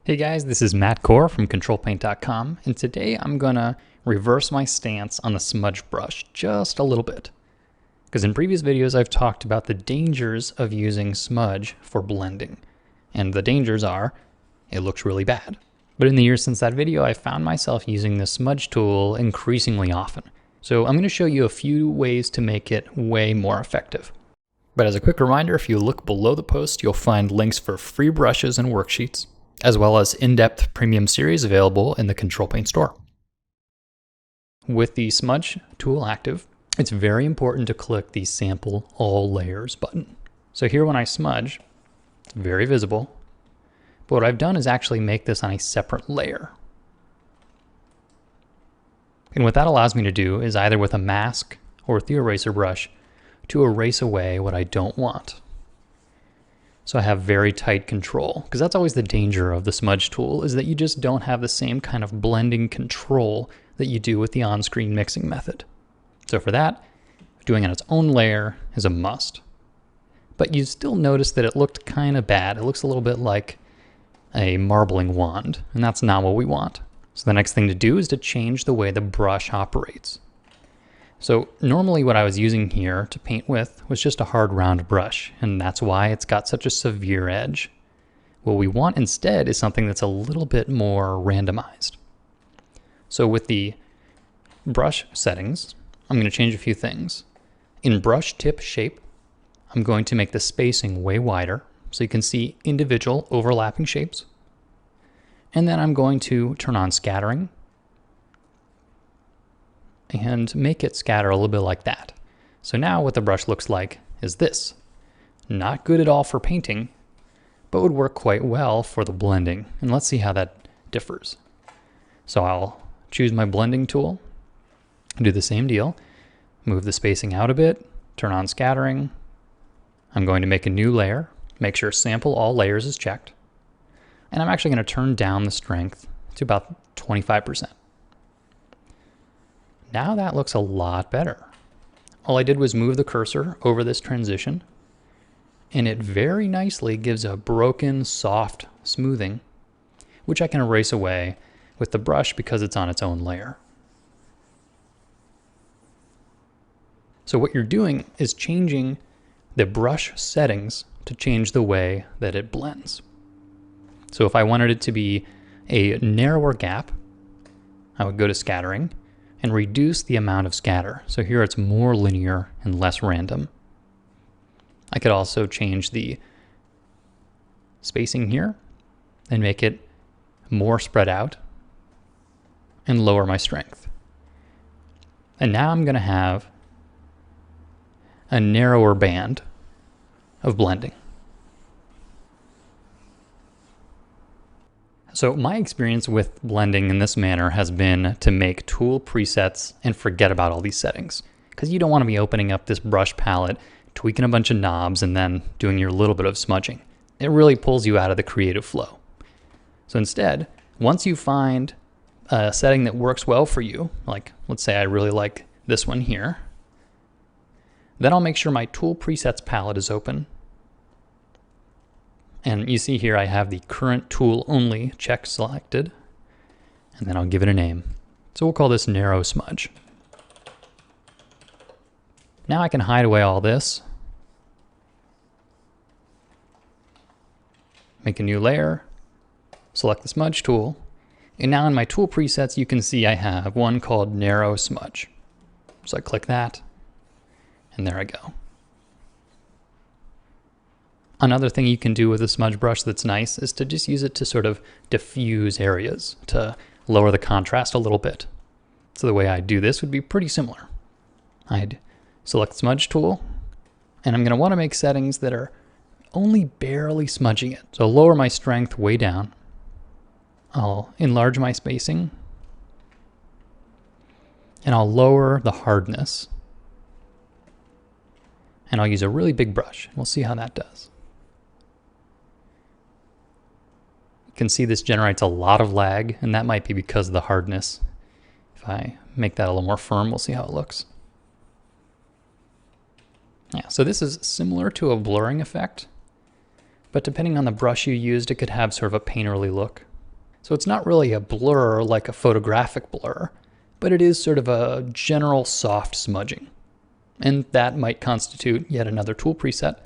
Hey guys, this is Matt Core from ControlPaint.com, and today I'm gonna reverse my stance on the smudge brush just a little bit. Because in previous videos I've talked about the dangers of using smudge for blending. And the dangers are, it looks really bad. But in the years since that video, I found myself using the smudge tool increasingly often. So I'm gonna show you a few ways to make it way more effective. But as a quick reminder, if you look below the post, you'll find links for free brushes and worksheets, as well as in-depth premium series available in the Control Paint store. With the smudge tool active, it's very important to click the Sample All Layers button. So here when I smudge, it's very visible, but what I've done is actually make this on a separate layer. And what that allows me to do is either with a mask or with the eraser brush to erase away what I don't want. So I have very tight control, because that's always the danger of the smudge tool, is that you just don't have the same kind of blending control that you do with the on-screen mixing method. So for that, doing it on its own layer is a must. But you still notice that it looked kind of bad. It looks a little bit like a marbling wand, and that's not what we want. So the next thing to do is to change the way the brush operates. So normally what I was using here to paint with was just a hard round brush, and that's why it's got such a severe edge. What we want instead is something that's a little bit more randomized. So with the brush settings, I'm going to change a few things. In brush tip shape, I'm going to make the spacing way wider so you can see individual overlapping shapes. And then I'm going to turn on scattering and make it scatter a little bit like that. So now what the brush looks like is this. Not good at all for painting, but would work quite well for the blending. And let's see how that differs. So I'll choose my blending tool, do the same deal, move the spacing out a bit, turn on scattering. I'm going to make a new layer, make sure Sample All Layers is checked, and I'm actually going to turn down the strength to about 25%. Now that looks a lot better. All I did was move the cursor over this transition, and it very nicely gives a broken, soft smoothing, which I can erase away with the brush because it's on its own layer. So what you're doing is changing the brush settings to change the way that it blends. So if I wanted it to be a narrower gap, I would go to scattering and reduce the amount of scatter. So here it's more linear and less random. I could also change the spacing here and make it more spread out and lower my strength. And now I'm going to have a narrower band of blending. So my experience with blending in this manner has been to make tool presets and forget about all these settings, because you don't want to be opening up this brush palette, tweaking a bunch of knobs, and then doing your little bit of smudging. It really pulls you out of the creative flow. So instead, once you find a setting that works well for you, like let's say I really like this one here, then I'll make sure my tool presets palette is open. And you see here I have the current tool only check selected, and then I'll give it a name. So we'll call this narrow smudge. Now I can hide away all this, make a new layer, select the smudge tool, and now in my tool presets you can see I have one called narrow smudge. So I click that, and there I go. Another thing you can do with a smudge brush that's nice is to just use it to sort of diffuse areas, to lower the contrast a little bit. So the way I do this would be pretty similar. I'd select smudge tool, and I'm going to want to make settings that are only barely smudging it. So I'll lower my strength way down. I'll enlarge my spacing, and I'll lower the hardness. And I'll use a really big brush. We'll see how that does. You can see this generates a lot of lag, and that might be because of the hardness. If I make that a little more firm, we'll see how it looks. Yeah, so this is similar to a blurring effect, but depending on the brush you used, it could have sort of a painterly look. So it's not really a blur like a photographic blur, but it is sort of a general soft smudging. And that might constitute yet another tool preset.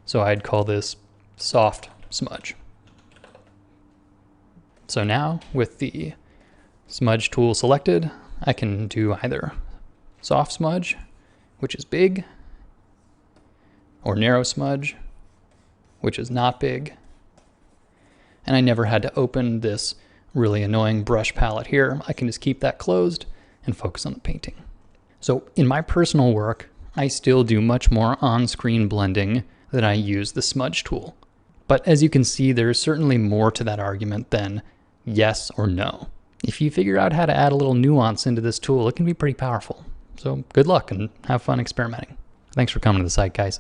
So I'd call this soft smudge. So now with the smudge tool selected, I can do either soft smudge, which is big, or narrow smudge, which is not big. And I never had to open this really annoying brush palette here. I can just keep that closed and focus on the painting. So in my personal work, I still do much more on-screen blending than I use the smudge tool. But as you can see, there's certainly more to that argument than yes or no. If you figure out how to add a little nuance into this tool, it can be pretty powerful. So good luck and have fun experimenting. Thanks for coming to the site, guys.